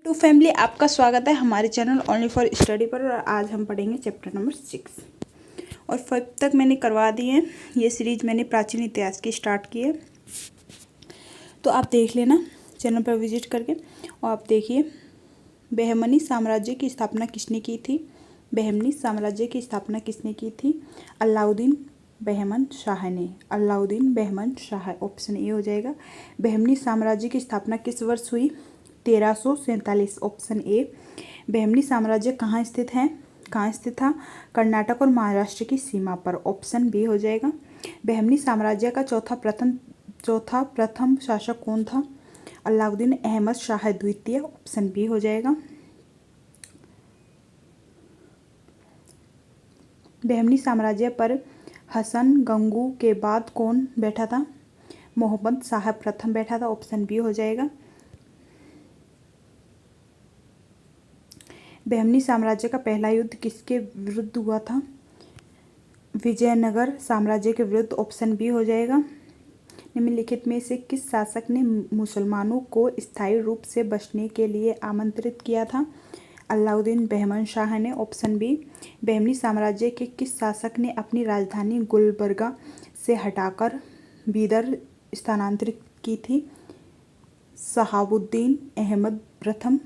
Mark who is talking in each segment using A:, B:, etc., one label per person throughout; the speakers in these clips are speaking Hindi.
A: टू फैमिली, आपका स्वागत है हमारे चैनल ओनली फॉर स्टडी पर। और आज हम पढ़ेंगे चैप्टर नंबर 6 और 5 तक मैंने करवा दी है। ये सीरीज मैंने प्राचीन इतिहास की स्टार्ट की है, तो आप देख लेना चैनल पर विजिट करके। और आप देखिए, बहमनी साम्राज्य की स्थापना किसने की थी? बहमनी साम्राज्य की स्थापना किसने की थी? अलाउद्दीन बहमन शाह ने। अलाउद्दीन बहमन शाह, ऑप्शन ए हो जाएगा। बहमनी साम्राज्य की स्थापना किस वर्ष हुई? 1347, ऑप्शन ए। बहमनी साम्राज्य कहाँ स्थित है? कहाँ स्थित था? कर्नाटक और महाराष्ट्र की सीमा पर, ऑप्शन बी हो जाएगा। बहमनी साम्राज्य का चौथा प्रथम शासक कौन था? अलाउद्दीन अहमद शाह द्वितीय, ऑप्शन बी हो जाएगा। बहमनी साम्राज्य पर हसन गंगू के बाद कौन बैठा था? मोहम्मद शाह प्रथम बैठा था, ऑप्शन बी हो जाएगा। बहमनी साम्राज्य का पहला युद्ध किसके विरुद्ध हुआ था? विजयनगर साम्राज्य के विरुद्ध, ऑप्शन बी हो जाएगा। निम्नलिखित में से किस शासक ने मुसलमानों को स्थायी रूप से बसने के लिए आमंत्रित किया था? अलाउद्दीन बहमन शाह ने, ऑप्शन बी। बहमनी साम्राज्य के किस शासक ने अपनी राजधानी गुलबर्गा से हटाकर बीदर स्थानांतरित की थी? शहाबुद्दीन अहमद प्रथम।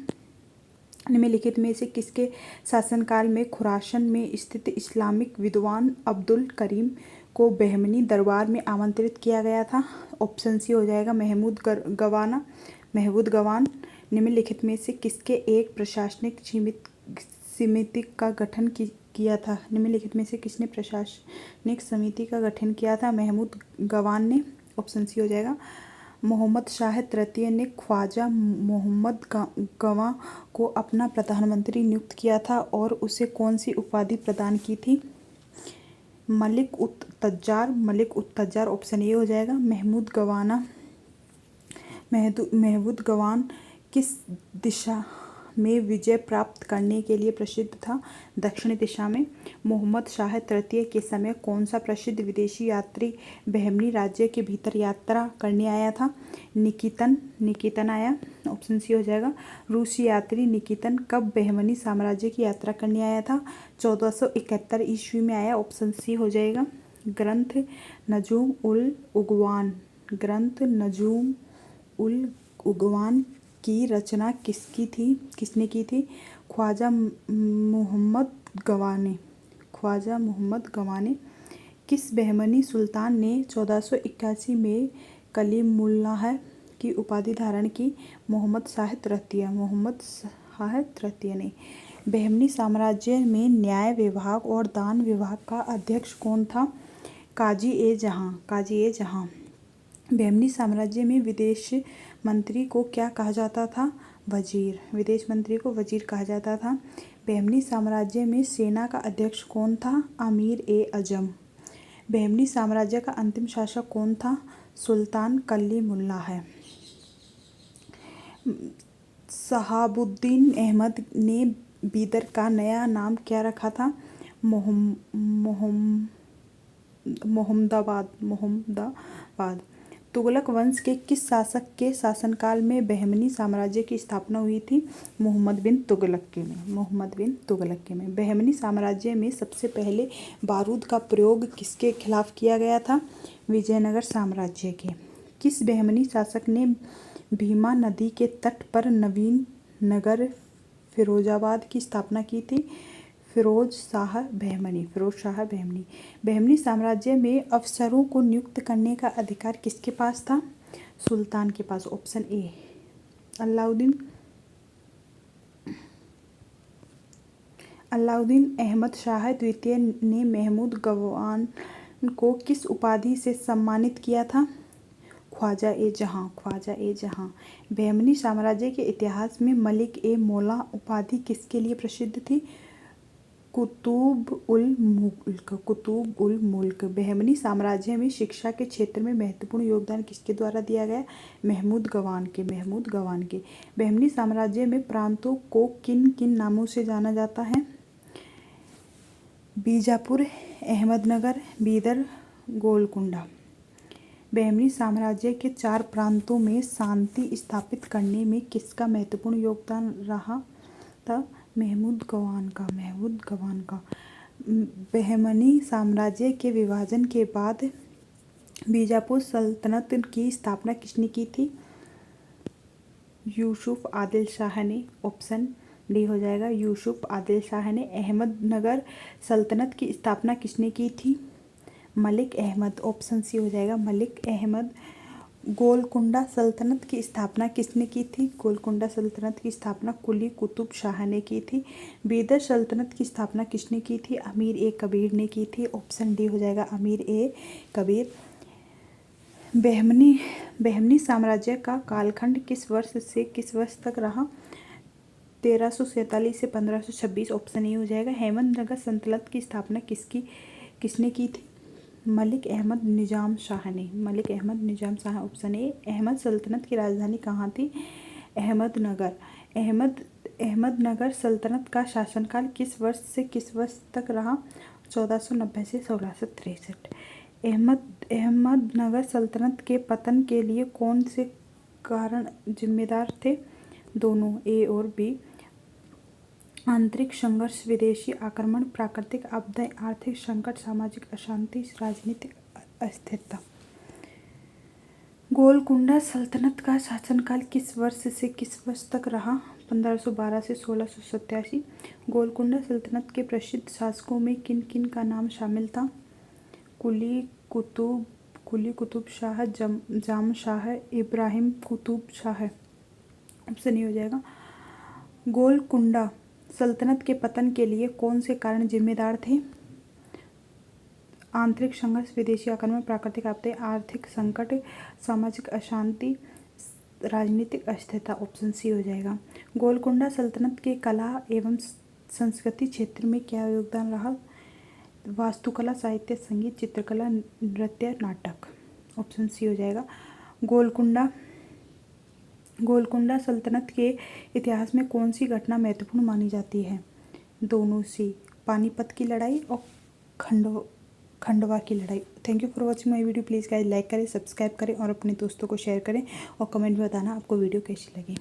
A: निम्नलिखित में से किसके शासनकाल में खुरासन में स्थित इस्लामिक विद्वान अब्दुल करीम को बहमनी दरबार में आमंत्रित किया गया था? ऑप्शन सी हो जाएगा, महमूद गवान। निम्नलिखित में से किसके एक प्रशासनिक समिति का गठन किया था? निम्नलिखित में से किसने प्रशासनिक समिति का गठन किया था? महमूद गवान ने, ऑप्शन सी हो जाएगा। मोहम्मद शाह तृतीय ने ख्वाजा मोहम्मद गवां को अपना प्रधानमंत्री नियुक्त किया था और उसे कौन सी उपाधि प्रदान की थी? मलिक उत तज्जार, ऑप्शन ए हो जाएगा। महमूद गवान किस दिशा में विजय प्राप्त करने के लिए प्रसिद्ध था? दक्षिण दिशा में। मोहम्मद शाह तृतीय के समय कौन सा प्रसिद्ध विदेशी यात्री बहमनी राज्य के भीतर यात्रा करने आया था? निकितन आया, ऑप्शन सी हो जाएगा। रूसी यात्री निकितन कब बहमनी साम्राज्य की यात्रा करने आया था? 1471 ईस्वी में आया, ऑप्शन सी हो जाएगा। ग्रंथ नजूम उल उगवान की रचना किसने की थी? ख्वाजा मोहम्मद गवां ने। किस बहमनी सुल्तान ने 1481 में कलीमुल्लाह की उपाधि धारण की? मोहम्मद शाह तृतीय ने। बहमनी साम्राज्य में न्याय विभाग और दान विभाग का अध्यक्ष कौन था? काजी ए जहां। बहमनी साम्राज्य में विदेश मंत्री को क्या कहा जाता था? वजीर। विदेश मंत्री को वजीर कहा जाता था। बहमनी साम्राज्य में सेना का अध्यक्ष कौन था? अमीर ए अजम। बहमनी साम्राज्य का अंतिम शासक कौन था? सुल्तान कलीमुल्लाह। शहाबुद्दीन अहमद ने बीदर का नया नाम क्या रखा था? मोहम्मदाबाद। तुगलक वंश के किस शासक के शासनकाल में बहमनी साम्राज्य की स्थापना हुई थी? मोहम्मद बिन तुगलक के में। बहमनी साम्राज्य में सबसे पहले बारूद का प्रयोग किसके खिलाफ किया गया था? विजयनगर साम्राज्य के। किस बहमनी शासक ने भीमा नदी के तट पर नवीन नगर फिरोजाबाद की स्थापना की थी? फिरोज शाह बहमनी। बहमनी साम्राज्य में अफसरों को नियुक्त करने का अधिकार किसके पास था? सुल्तान के पास, ऑप्शन ए। अलाउद्दीन अहमद शाह द्वितीय ने महमूद गवान को किस उपाधि से सम्मानित किया था? ख्वाजा ए जहां। बहमनी साम्राज्य के इतिहास में मलिक ए मौला उपाधि किसके लिए प्रसिद्ध थी? कुतुब उल मुल्क। बहमनी साम्राज्य में शिक्षा के क्षेत्र में महत्वपूर्ण योगदान किसके द्वारा दिया गया? महमूद गवान के। बहमनी साम्राज्य में प्रांतों को किन किन नामों से जाना जाता है? बीजापुर, अहमदनगर, बीदर, गोलकुंडा। बहमनी साम्राज्य के 4 प्रांतों में शांति स्थापित करने में किसका महत्वपूर्ण योगदान रहा था? महमूद गवान का। बहमनी साम्राज्य के विभाजन के बाद बीजापुर सल्तनत की स्थापना किसने की थी? यूसुफ आदिल शाह ने। ऑप्शन डी हो जाएगा, यूसुफ आदिल शाह ने। अहमदनगर सल्तनत की स्थापना किसने की थी? मलिक अहमद। ऑप्शन सी हो जाएगा, मलिक अहमद। गोलकुंडा सल्तनत की स्थापना किसने की थी? गोलकुंडा सल्तनत की स्थापना कुली कुतुब शाह ने की थी। बीदर सल्तनत की स्थापना किसने की थी? अमीर ए कबीर ने की थी। ऑप्शन डी हो जाएगा, अमीर ए कबीर। बहमनी साम्राज्य का कालखंड किस वर्ष से किस वर्ष तक रहा? 1347 से 1526। ऑप्शन ए हो जाएगा। अहमदनगर सल्तनत की स्थापना किसने की थी? मलिक अहमद निजाम शाह ने। मलिक अहमद निजाम शाह। Option A. अहमद सल्तनत की राजधानी कहाँ थी? अहमदनगर। अहमदनगर सल्तनत का शासनकाल किस वर्ष से किस वर्ष तक रहा? 1490 से 1663। अहमदनगर सल्तनत के पतन के लिए कौन से कारण जिम्मेदार थे? दोनों, ए और बी। आंतरिक संघर्ष, विदेशी आक्रमण, प्राकृतिक आपदाएं, आर्थिक संकट, सामाजिक अशांति, राजनीतिक अस्थिरता। गोलकुंडा सल्तनत का शासनकाल किस वर्ष से किस वर्ष तक रहा? 1512 से 1687। गोलकुंडा सल्तनत के प्रसिद्ध शासकों में किन किन का नाम शामिल था? कुली कुतुब शाह, जाम शाह, इब्राहिम कुतुब शाह। ऑप्शन ए हो जाएगा। गोलकुंडा सल्तनत के पतन के लिए कौन से कारण जिम्मेदार थे? आंतरिक संघर्ष, विदेशी आक्रमण, प्राकृतिक आपदाएं, आर्थिक संकट, सामाजिक अशांति, राजनीतिक अस्थिरता। ऑप्शन सी हो जाएगा। गोलकुंडा सल्तनत के कला एवं संस्कृति क्षेत्र में क्या योगदान रहा? वास्तुकला, साहित्य, संगीत, चित्रकला, नृत्य, नाटक। ऑप्शन सी हो जाएगा। गोलकुंडा सल्तनत के इतिहास में कौन सी घटना महत्वपूर्ण मानी जाती है? दोनों, सी। पानीपत की लड़ाई और खंडवा की लड़ाई। Thank you for watching my video. Please guys like करें, सब्सक्राइब करें और अपने दोस्तों को शेयर करें और कमेंट में बताना आपको वीडियो कैसी लगी।